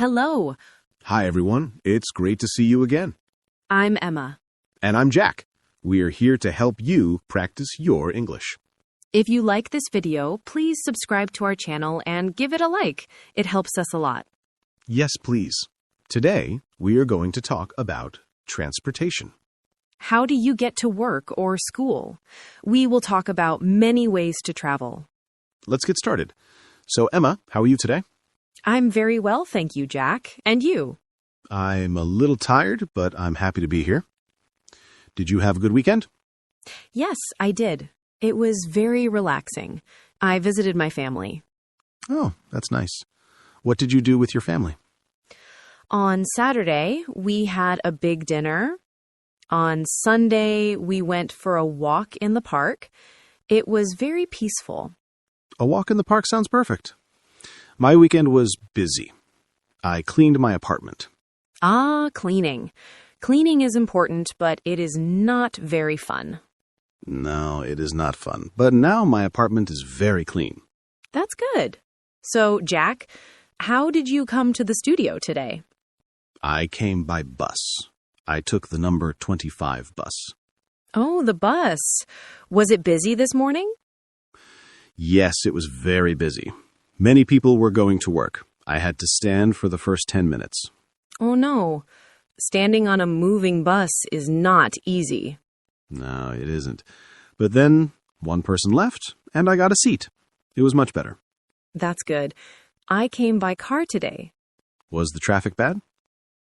Hello, Hi, everyone. It's great to see you again. I'm Emma. And I'm Jack. We're here to help you practice your English. If you like this video, please subscribe to our channel and give it a like. It helps us a lot. Yes, please. Today, we are going to talk about transportation. How do you get to work or school? We will talk about many ways to travel. Let's get started. So, Emma, how are you today? I'm very well, thank you, Jack. And you? I'm a little tired, but I'm happy to be here. Did you have a good weekend? Yes, I did. It was very relaxing. I visited my family. Oh, that's nice. What did you do with your family? On Saturday, we had a big dinner. On Sunday, we went for a walk in the park. It was very peaceful. A walk in the park sounds perfect. My weekend was busy. I cleaned my apartment. Cleaning. Cleaning is important, but it is not very fun. No, it is not fun. But now my apartment is very clean. That's good. So, Jack, how did you come to the studio today? I came by bus. I took the number 25 bus. Oh, the bus. Was it busy this morning? Yes, it was very busy. Many people were going to work. I had to stand for the first 10 minutes. Oh, no. Standing on a moving bus is not easy. No, it isn't. But then one person left, and I got a seat. It was much better. That's good. I came by car today. Was the traffic bad?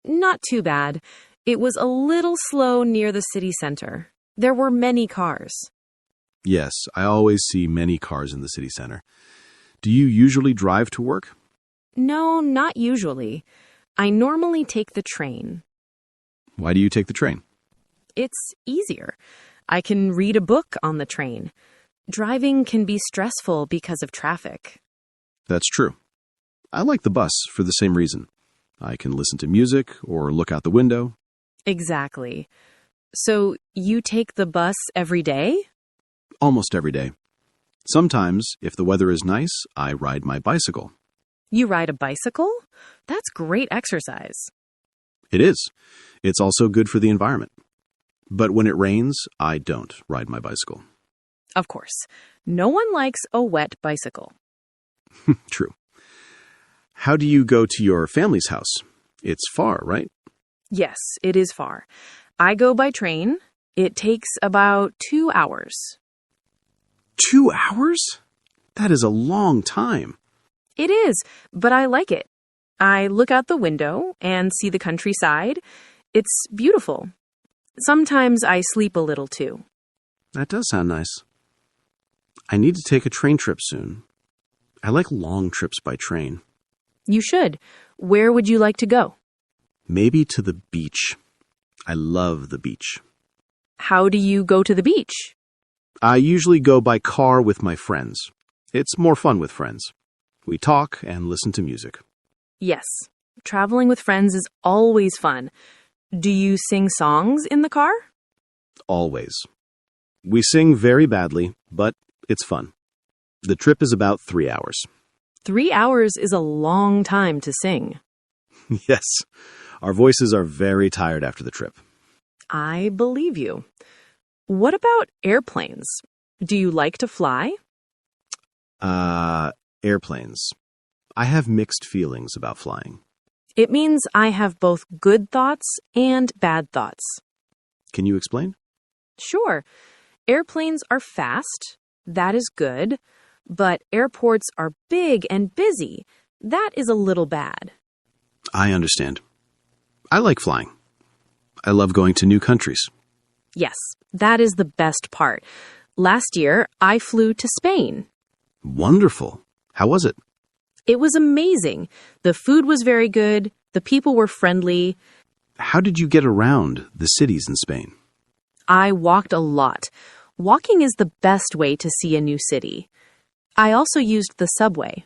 Not too bad. It was a little slow near the city center. There were many cars. Yes, I always see many cars in the city center. Do you usually drive to work? No, not usually. I normally take the train. Why do you take the train? It's easier. I can read a book on the train. Driving can be stressful because of traffic. That's true. I like the bus for the same reason. I can listen to music or look out the window. Exactly. So you take the bus every day? Almost every day. Sometimes, if the weather is nice, I ride my bicycle. You ride a bicycle? That's great exercise. It is. It's also good for the environment. But when it rains, I don't ride my bicycle. Of course. No one likes a wet bicycle. True. How do you go to your family's house? It's far, right? Yes, it is far. I go by train. It takes about 2 hours. 2 hours? That is a long time. It is, but I like it. I look out the window and see the countryside. It's beautiful. Sometimes I sleep a little too. That does sound nice. I need to take a train trip soon. I like long trips by train. You should. Where would you like to go? Maybe to the beach. I love the beach. How do you go to the beach? I usually go by car with my friends. It's more fun with friends. We talk and listen to music. Yes, traveling with friends is always fun. Do you sing songs in the car? Always. We sing very badly, but it's fun. The trip is about 3 hours. 3 hours is a long time to sing. Yes, our voices are very tired after the trip. I believe you. What about airplanes? Do you like to fly? Airplanes. I have mixed feelings about flying. It means I have both good thoughts and bad thoughts. Can you explain? Sure. Airplanes are fast. That is good. But airports are big and busy. That is a little bad. I understand. I like flying. I love going to new countries. Yes, that is the best part. Last year, I flew to Spain. Wonderful. How was it? It was amazing. The food was very good. The people were friendly. How did you get around the cities in Spain? I walked a lot. Walking is the best way to see a new city. I also used the subway.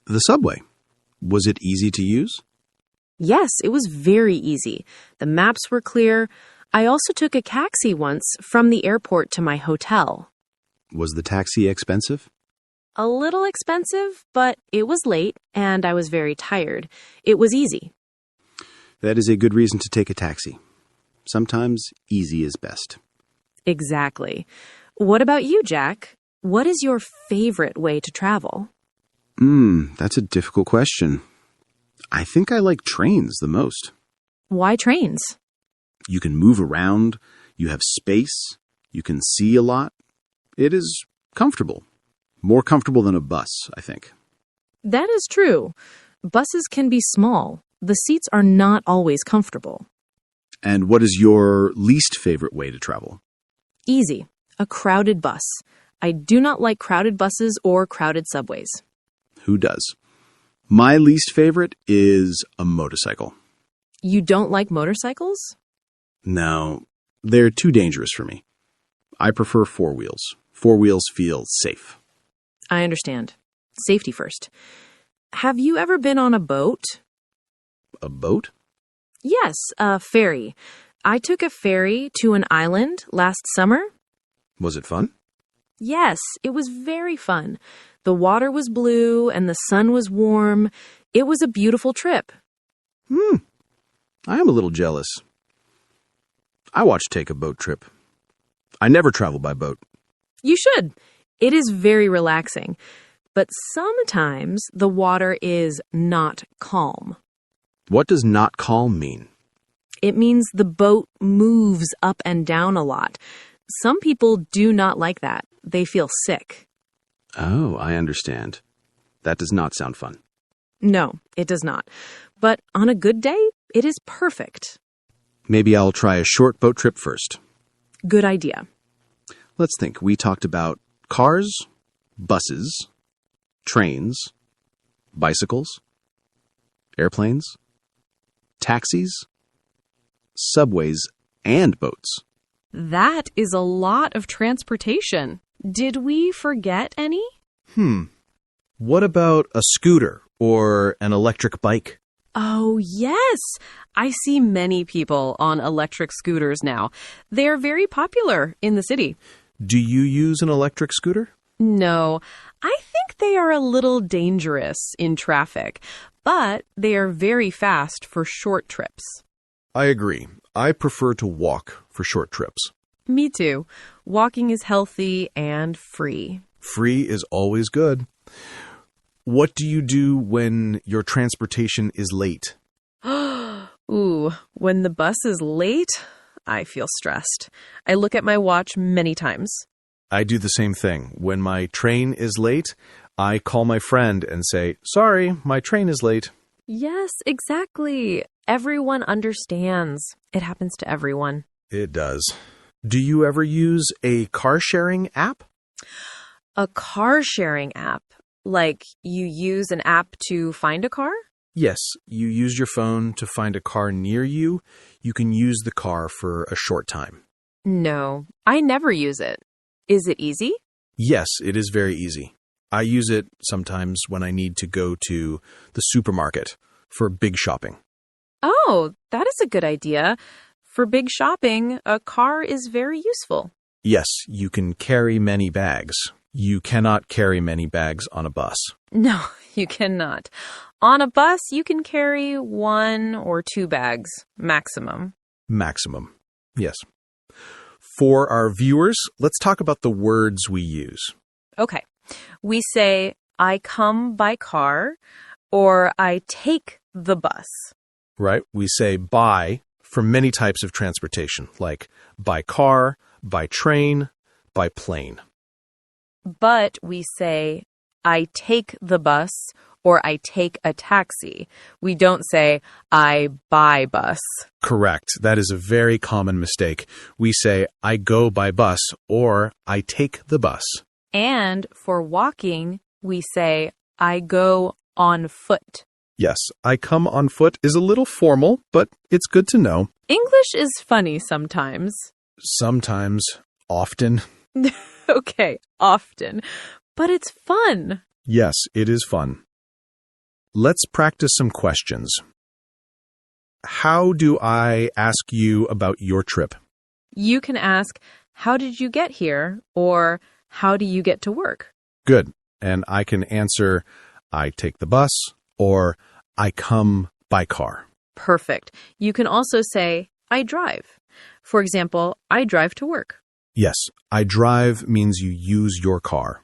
The subway. Was it easy to use? Yes, it was very easy. The maps were clear. I also took a taxi once from the airport to my hotel. Was the taxi expensive? A little expensive, but it was late and I was very tired. It was easy. That is a good reason to take a taxi. Sometimes easy is best. Exactly. What about you, Jack? What is your favorite way to travel? That's a difficult question. I think I like trains the most. Why trains? You can move around, you have space, you can see a lot. It is comfortable. More comfortable than a bus, I think. That is true. Buses can be small. The seats are not always comfortable. And what is your least favorite way to travel? Easy. A crowded bus. I do not like crowded buses or crowded subways. Who does? My least favorite is a motorcycle. You don't like motorcycles? No, they're too dangerous for me. I prefer four wheels. Four wheels feel safe. I understand. Safety first. Have you ever been on a boat? A boat? Yes, a ferry. I took a ferry to an island last summer. Was it fun? Yes, it was very fun. The water was blue and the sun was warm. It was a beautiful trip. I am a little jealous. I want to take a boat trip. I never travel by boat. You should. It is very relaxing. But sometimes the water is not calm. What does not calm mean? It means the boat moves up and down a lot. Some people do not like that. They feel sick. Oh, I understand. That does not sound fun. No, it does not. But on a good day, it is perfect. Maybe I'll try a short boat trip first. Good idea. Let's think. We talked about cars, buses, trains, bicycles, airplanes, taxis, subways, and boats. That is a lot of transportation. Did we forget any? What about a scooter or an electric bike? Oh, yes. I see many people on electric scooters now. They are very popular in the city. Do you use an electric scooter? No, I think they are a little dangerous in traffic, but they are very fast for short trips. I agree. I prefer to walk for short trips. Me too. Walking is healthy and free. Free is always good. What do you do when your transportation is late? Ooh, when the bus is late, I feel stressed. I look at my watch many times. I do the same thing. When my train is late, I call my friend and say, "Sorry, my train is late." Yes, exactly. Everyone understands. It happens to everyone. It does. Do you ever use a car-sharing app? A car-sharing app? Like you use an app to find a car? Yes, you use your phone to find a car near you. You can use the car for a short time. No, I never use it. Is it easy? Yes, it is very easy. I use it sometimes when I need to go to the supermarket for big shopping. Oh, that is a good idea. For big shopping, a car is very useful. Yes, you can carry many bags. You cannot carry many bags on a bus. No, you cannot. On a bus, you can carry 1 or 2 bags, maximum. Maximum. Yes. For our viewers, let's talk about the words we use. Okay. We say, I come by car, or I take the bus. Right? We say by for many types of transportation, like by car, by train, by plane. But we say, I take the bus, or I take a taxi. We don't say, I buy bus. Correct. That is a very common mistake. We say, I go by bus, or I take the bus. And for walking, we say, I go on foot. Yes, I come on foot is a little formal, but it's good to know. English is funny sometimes. Sometimes, often. Okay, often. But it's fun. Yes, it is fun. Let's practice some questions. How do I ask you about your trip? You can ask, how did you get here? Or how do you get to work? Good. and I can answer, I take the bus, or I come by car. Perfect. You can also say, I drive. For example, I drive to work. Yes, I drive means you use your car.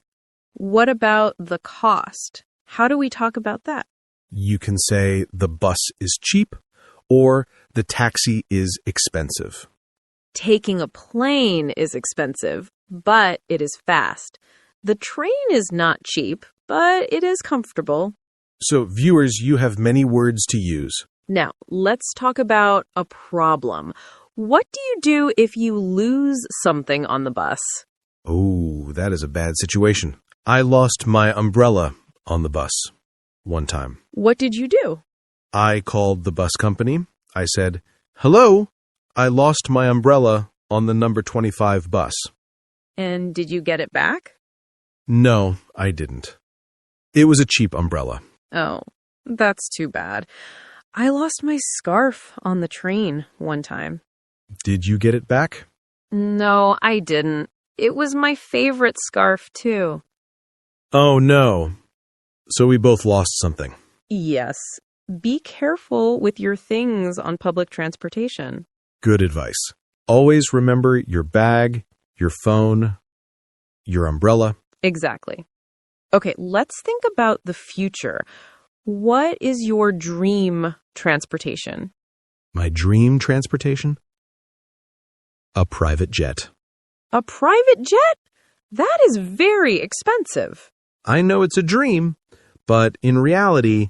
What about the cost? How do we talk about that? You can say the bus is cheap or the taxi is expensive. Taking a plane is expensive, but it is fast. The train is not cheap, but it is comfortable. So, viewers, you have many words to use. Now, let's talk about a problem. What do you do if you lose something on the bus? Oh, that is a bad situation. I lost my umbrella on the bus one time. What did you do? I called the bus company. I said, "Hello, I lost my umbrella on the number 25 bus." And did you get it back? No, I didn't. It was a cheap umbrella. Oh, that's too bad. I lost my scarf on the train one time. Did you get it back? No, I didn't. It was my favorite scarf, too. Oh, no. So we both lost something. Yes. Be careful with your things on public transportation. Good advice. Always remember your bag, your phone, your umbrella. Exactly. Okay, let's think about the future. What is your dream transportation? My dream transportation? A private jet. A private jet? That is very expensive. I know it's a dream, but in reality,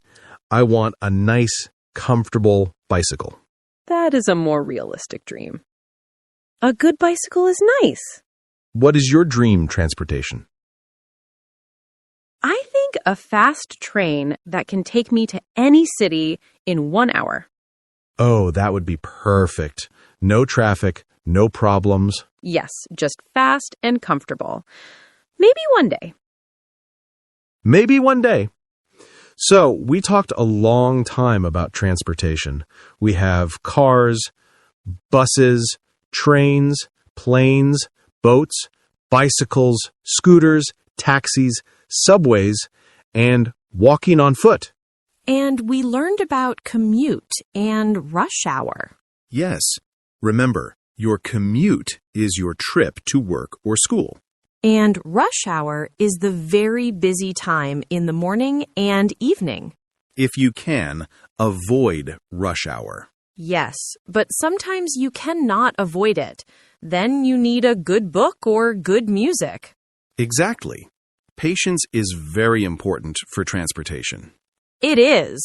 I want a nice, comfortable bicycle. That is a more realistic dream. A good bicycle is nice. What is your dream transportation? I think a fast train that can take me to any city in 1 hour. Oh, that would be perfect. No traffic, no problems. Yes, just fast and comfortable. Maybe one day. Maybe one day. So, we talked a long time about transportation. We have cars, buses, trains, planes, boats, bicycles, scooters, taxis, subways, and walking on foot. And we learned about commute and rush hour. Yes. Remember, your commute is your trip to work or school. And rush hour is the very busy time in the morning and evening. If you can, avoid rush hour. Yes, but sometimes you cannot avoid it. Then you need a good book or good music. Exactly. Patience is very important for transportation. It is.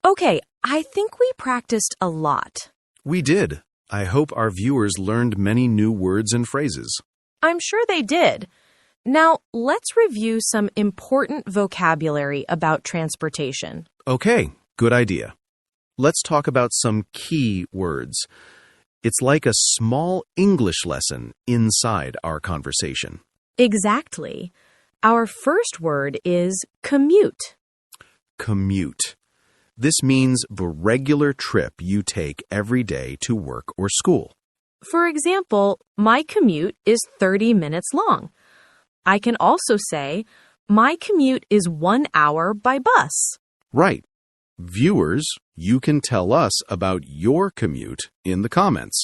Okay, I think we practiced a lot. We did. I hope our viewers learned many new words and phrases. I'm sure they did. Now, let's review some important vocabulary about transportation. Okay, good idea. Let's talk about some key words. It's like a small English lesson inside our conversation. Exactly. Our first word is commute. Commute. This means the regular trip you take every day to work or school. For example, my commute is 30 minutes long. I can also say, my commute is 1 hour by bus. Right. Viewers, you can tell us about your commute in the comments.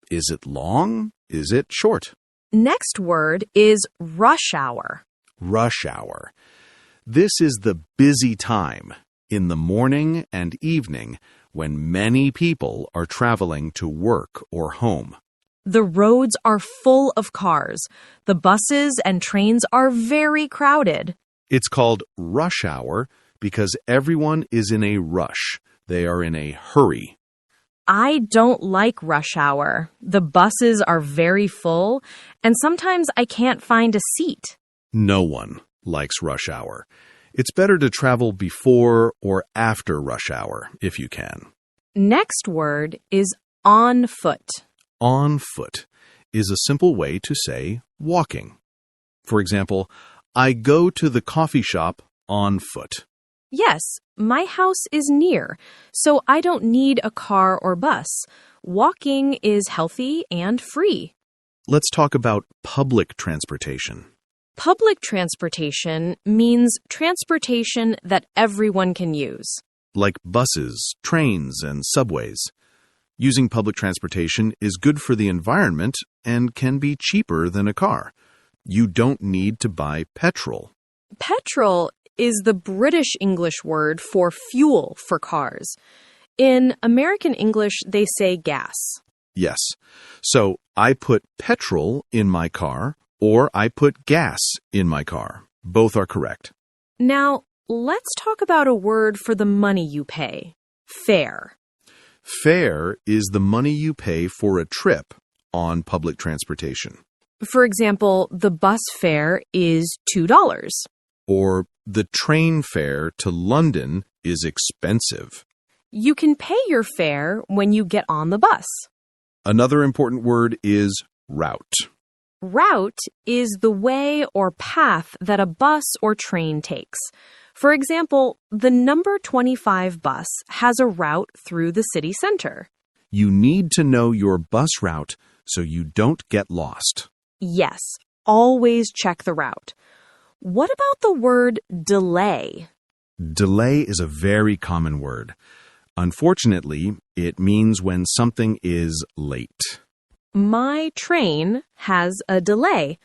Is it long? Is it short? Next word is rush hour. Rush hour. This is the busy time in the morning and evening when many people are traveling to work or home. The roads are full of cars. The buses and trains are very crowded. It's called rush hour because everyone is in a rush. They are in a hurry. I don't like rush hour. The buses are very full, and sometimes I can't find a seat. No one likes rush hour. It's better to travel before or after rush hour, if you can. Next word is on foot. On foot is a simple way to say walking. For example, I go to the coffee shop on foot. Yes, my house is near, so I don't need a car or bus. Walking is healthy and free. Let's talk about public transportation. Public transportation means transportation that everyone can use. Like buses, trains, and subways. Using public transportation is good for the environment and can be cheaper than a car. You don't need to buy petrol. Petrol is the British English word for fuel for cars. In American English, they say gas. Yes. So I put petrol in my car or I put gas in my car. Both are correct. Now, let's talk about a word for the money you pay. Fare. Fare is the money you pay for a trip on public transportation. For example, the bus fare is $2. Or the train fare to London is expensive. You can pay your fare when you get on the bus. Another important word is route. Route is the way or path that a bus or train takes. For example, the number 25 bus has a route through the city center. You need to know your bus route so you don't get lost. Yes, always check the route. What about the word delay? Delay is a very common word. Unfortunately, it means when something is late. My train has a delay.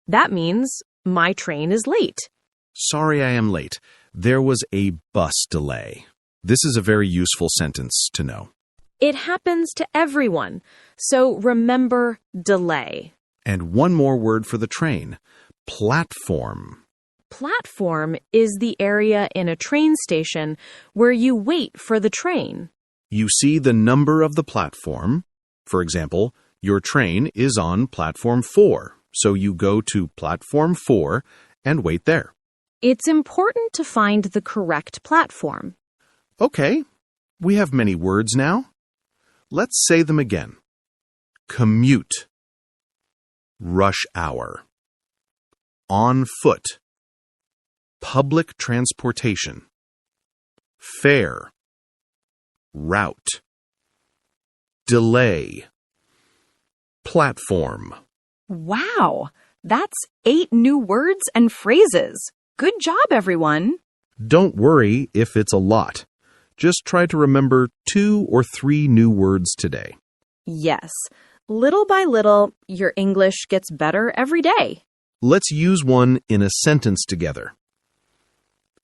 That means my train is late. Sorry I am late. There was a bus delay. This is a very useful sentence to know. It happens to everyone, so remember delay. And one more word for the train. Platform. Platform is the area in a train station where you wait for the train. You see the number of the platform. For example, your train is on platform 4, so you go to platform 4 and wait there. It's important to find the correct platform. Okay, we have many words now. Let's say them again. Commute. Rush hour. On foot. Public transportation. Fare. Route. Delay. Platform. Wow, that's 8 new words and phrases. Good job, everyone. Don't worry if it's a lot. Just try to remember 2 or 3 new words today. Yes, little by little, your English gets better every day. Let's use one in a sentence together.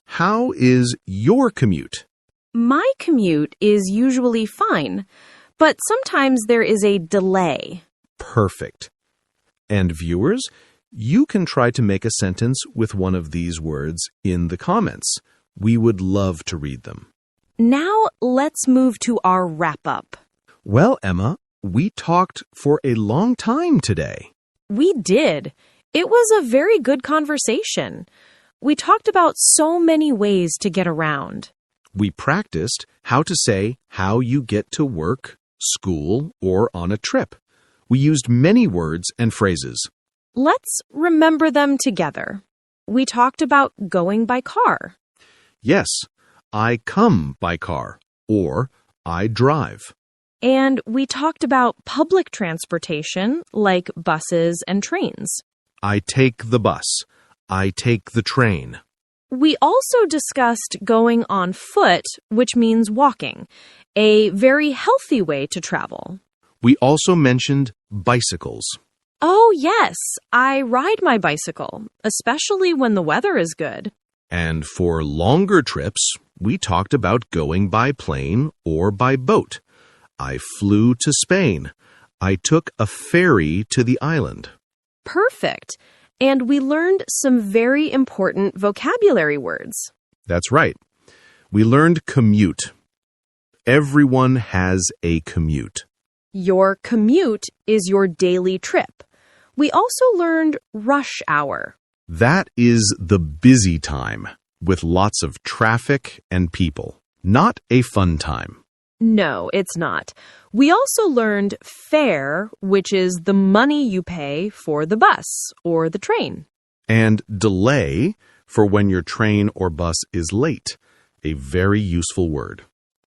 How is your commute? My commute is usually fine, but sometimes there is a delay. Perfect. And viewers, you can try to make a sentence with one of these words in the comments. We would love to read them. Now let's move to our wrap-up. Well, Emma, we talked for a long time today. We did. It was a very good conversation. We talked about so many ways to get around. We practiced how to say how you get to work, school, or on a trip. We used many words and phrases. Let's remember them together. We talked about going by car. Yes, I come by car, or I drive. And we talked about public transportation, like buses and trains. I take the bus. I take the train. We also discussed going on foot, which means walking, a very healthy way to travel. We also mentioned bicycles. Oh, yes, I ride my bicycle, especially when the weather is good. And for longer trips, we talked about going by plane or by boat. I flew to Spain. I took a ferry to the island. Perfect. And we learned some very important vocabulary words. That's right. We learned commute. Everyone has a commute. Your commute is your daily trip. We also learned rush hour. That is the busy time with lots of traffic and people. Not a fun time. No, it's not. We also learned fare, which is the money you pay for the bus or the train. And delay for when your train or bus is late. A very useful word.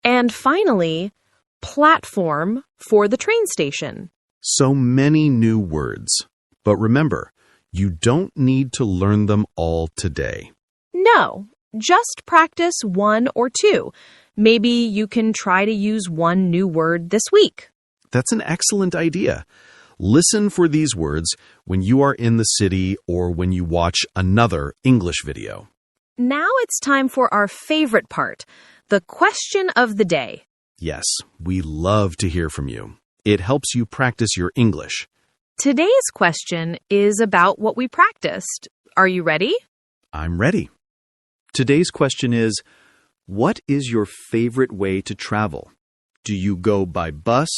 And finally, platform for the train station. So many new words. But remember, You don't need to learn them all today. No, just practice one or two. Maybe you can try to use one new word this week. That's an excellent idea. Listen for these words when you are in the city or when you watch another English video. Now it's time for our favorite part, the question of the day. Yes, we love to hear from you. It helps you practice your English. Today's question is about what we practiced. Are you ready? I'm ready. Today's question is, what is your favorite way to travel? Do you go by bus,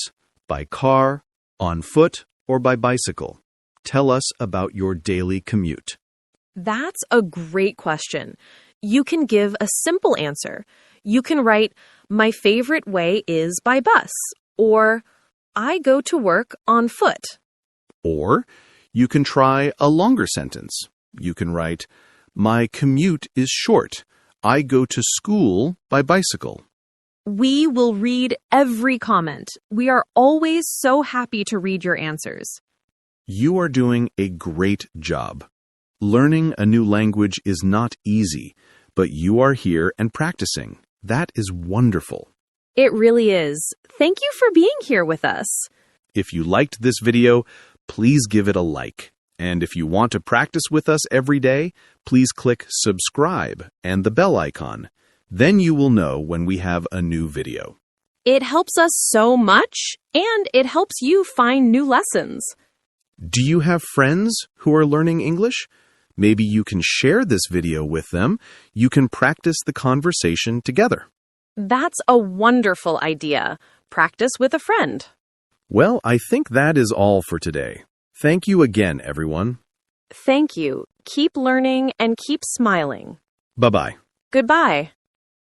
by car, on foot, or by bicycle? Tell us about your daily commute. That's a great question. You can give a simple answer. You can write, my favorite way is by bus, or I go to work on foot. Or you can try a longer sentence. You can write, my commute is short. I go to school by bicycle. We will read every comment. We are always so happy to read your answers. You are doing a great job. Learning a new language is not easy, but you are here and practicing. That is wonderful. It really is. Thank you for being here with us. If you liked this video, please give it a like. And if you want to practice with us every day, please click subscribe and the bell icon. Then you will know when we have a new video. It helps us so much, and it helps you find new lessons. Do you have friends who are learning English? Maybe you can share this video with them. You can practice the conversation together. That's a wonderful idea. Practice with a friend. Well, I think that is all for today. Thank you again, everyone. Thank you. Keep learning and keep smiling. Bye-bye. Goodbye.